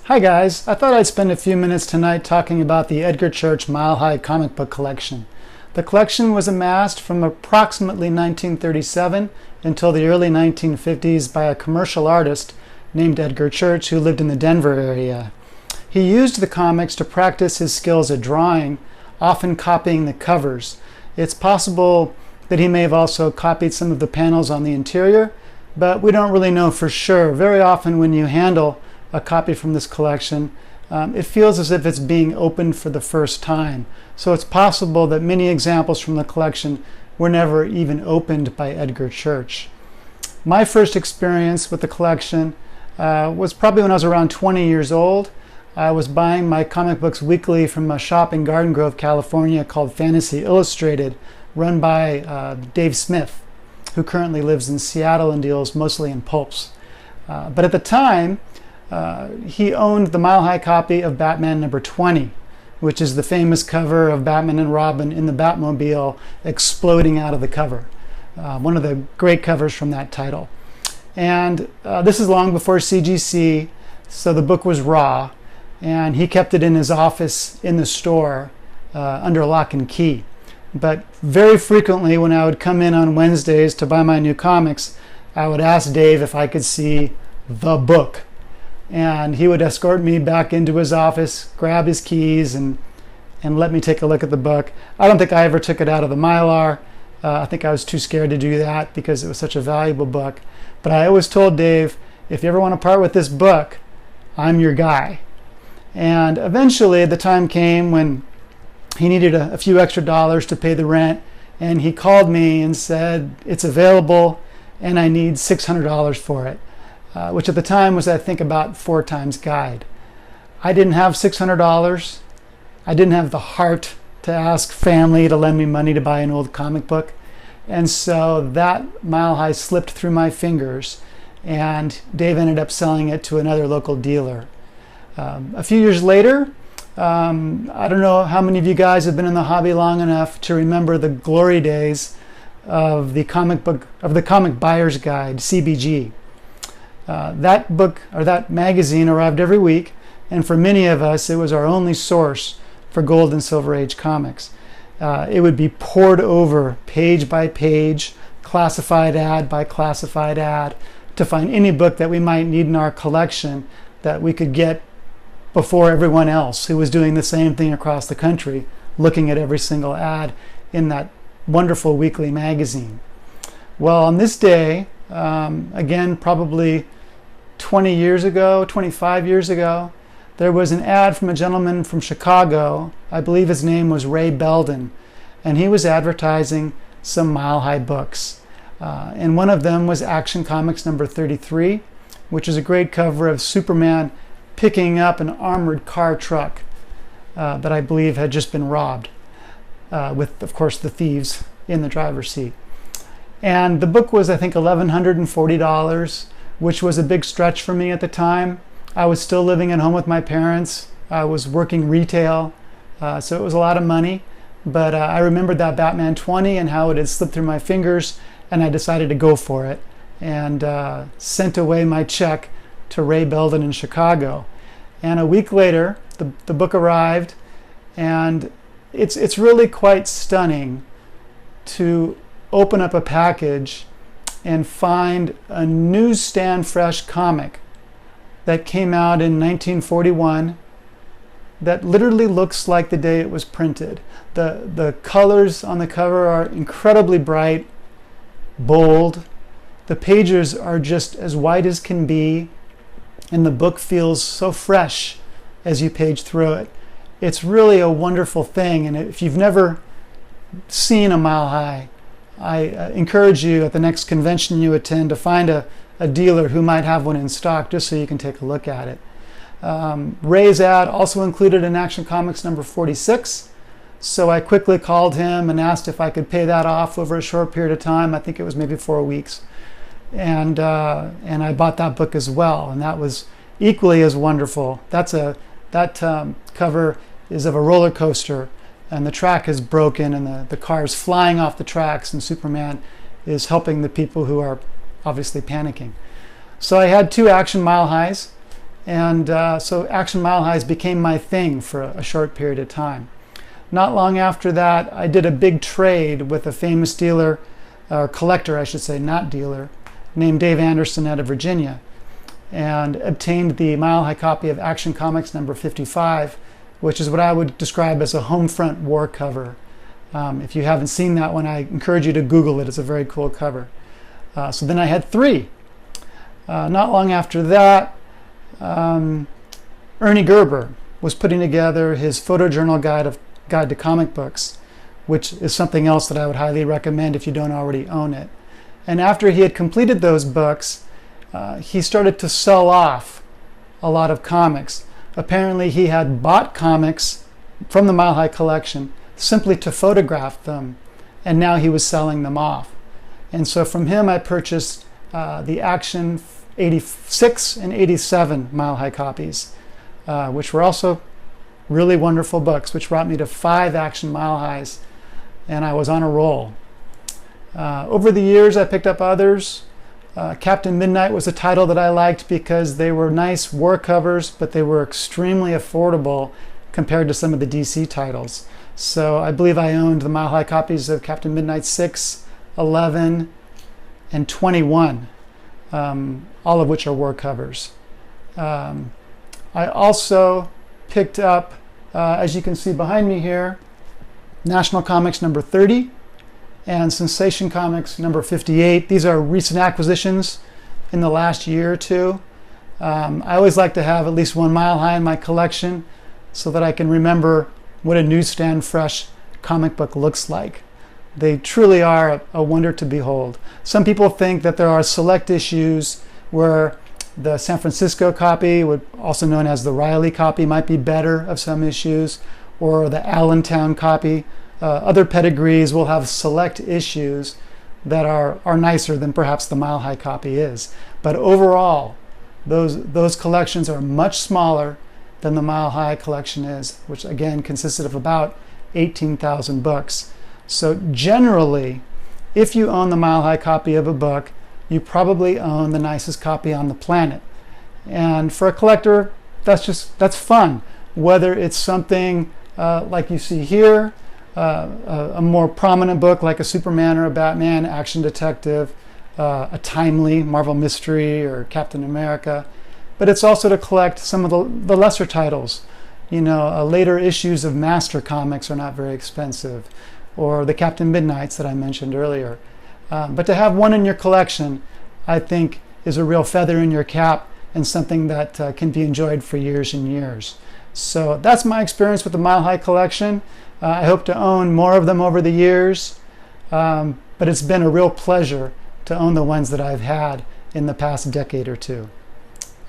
Hi guys, I thought I'd spend a few minutes tonight talking about the Edgar Church Mile High comic book collection. The collection was amassed from approximately 1937 until the early 1950s by a commercial artist named Edgar Church who lived in the Denver area. He used the comics to practice his skills at drawing, often copying the covers. It's possible that he may have also copied some of the panels on the interior, but we don't really know for sure. Very often when you handle a copy from this collection, it feels as if it's being opened for the first time. So it's possible that many examples from the collection were never even opened by Edgar Church. My first experience with the collection was probably when I was around 20 years old. I was buying my comic books weekly from a shop in Garden Grove, California called Fantasy Illustrated, run by Dave Smith, who currently lives in Seattle and deals mostly in pulps. But at the time, he owned the Mile High copy of Batman number 20, which is the famous cover of Batman and Robin in the Batmobile exploding out of the cover. One of the great covers from that title. And this is long before CGC, so the book was raw, and he kept it in his office in the store under lock and key. But very frequently when I would come in on Wednesdays to buy my new comics, I would ask Dave if I could see the book. And he would escort me back into his office, grab his keys, and let me take a look at the book. I don't think I ever took it out of the Mylar. I think I was too scared to do that because it was such a valuable book. But I always told Dave, if you ever want to part with this book, I'm your guy. And eventually the time came when he needed a few extra dollars to pay the rent, and he called me and said, it's available and I need $600 for it. Which at the time was, I think, about 4 times guide. I didn't have $600. I didn't have the heart to ask family to lend me money to buy an old comic book. And so that Mile High slipped through my fingers, and Dave ended up selling it to another local dealer. A few years later, I don't know how many of you guys have been in the hobby long enough to remember the glory days of the comic buyer's guide, CBG. That book, or that magazine, arrived every week, and for many of us it was our only source for Gold and Silver Age comics. It would be poured over page by page, classified ad by classified ad, to find any book that we might need in our collection that we could get before everyone else who was doing the same thing across the country, looking at every single ad in that wonderful weekly magazine. Well, on this day, again, probably 20 years ago, 25 years ago, there was an ad from a gentleman from Chicago. I believe his name was Ray Belden, and he was advertising some Mile High books. And one of them was Action Comics number 33, which is a great cover of Superman picking up an armored car truck that I believe had just been robbed, with, of course, the thieves in the driver's seat. And the book was, I think, $1,140, which was a big stretch for me at the time. I was still living at home with my parents. I was working retail, so it was a lot of money. But I remembered that Batman 20 and how it had slipped through my fingers, and I decided to go for it and sent away my check to Ray Belden in Chicago. And a week later, the book arrived, and it's really quite stunning to open up a package and find a newsstand fresh comic that came out in 1941 that literally looks like the day it was printed. The colors on the cover are incredibly bright, bold. The pages are just as white as can be, and the book feels so fresh as you page through it. It's really a wonderful thing, and if you've never seen a Mile High, I encourage you at the next convention you attend to find a dealer who might have one in stock just so you can take a look at it. Ray's ad also included an Action Comics number 46, so I quickly called him and asked if I could pay that off over a short period of time. I think it was maybe 4 weeks. And I bought that book as well, and that was equally as wonderful. That cover is of a roller coaster, and the track is broken, and the car is flying off the tracks, and Superman is helping the people who are obviously panicking. So I had 2 Action Mile Highs, And so Action Mile Highs became my thing for a short period of time. Not long after that, I did a big trade with a famous dealer, or collector I should say, not dealer, named Dave Anderson out of Virginia, and obtained the Mile High copy of Action Comics number 55, which is what I would describe as a home front war cover. If you haven't seen that one, I encourage you to Google it. It's a very cool cover. So then I had 3. Not long after that, Ernie Gerber was putting together his photojournal guide to comic books, which is something else that I would highly recommend if you don't already own it. And after he had completed those books, he started to sell off a lot of comics. Apparently he had bought comics from the Mile High collection simply to photograph them, and now he was selling them off. And so from him I purchased the Action 86 and 87 Mile High copies, which were also really wonderful books, which brought me to 5 Action Mile Highs, and I was on a roll. Over the years I picked up others. Captain Midnight was a title that I liked because they were nice war covers, but they were extremely affordable compared to some of the DC titles. So I believe I owned the Mile High copies of Captain Midnight 6, 11, and 21, all of which are war covers. I also picked up, as you can see behind me here, National Comics number 30 and Sensation Comics number 58. These are recent acquisitions in the last year or two. I always like to have at least one Mile High in my collection so that I can remember what a newsstand fresh comic book looks like. They truly are a wonder to behold. Some people think that there are select issues where the San Francisco copy, also known as the Riley copy, might be better of some issues, or the Allentown copy. Other pedigrees will have select issues that are nicer than perhaps the Mile High copy is. But overall, those collections are much smaller than the Mile High collection is, which again consisted of about 18,000 books. So generally, if you own the Mile High copy of a book, you probably own the nicest copy on the planet. And for a collector, that's fun. Whether it's something like you see here, a more prominent book like a Superman or a Batman, action detective, a timely Marvel mystery or Captain America. But it's also to collect some of the lesser titles. You know, later issues of Master Comics are not very expensive, or the Captain Midnights that I mentioned earlier. But to have one in your collection, I think, is a real feather in your cap and something that can be enjoyed for years and years. So that's my experience with the Mile High collection. I hope to own more of them over the years, but it's been a real pleasure to own the ones that I've had in the past decade or two.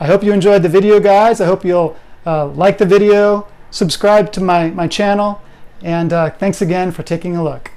I hope you enjoyed the video, guys. I hope you'll like the video, subscribe to my channel, and thanks again for taking a look.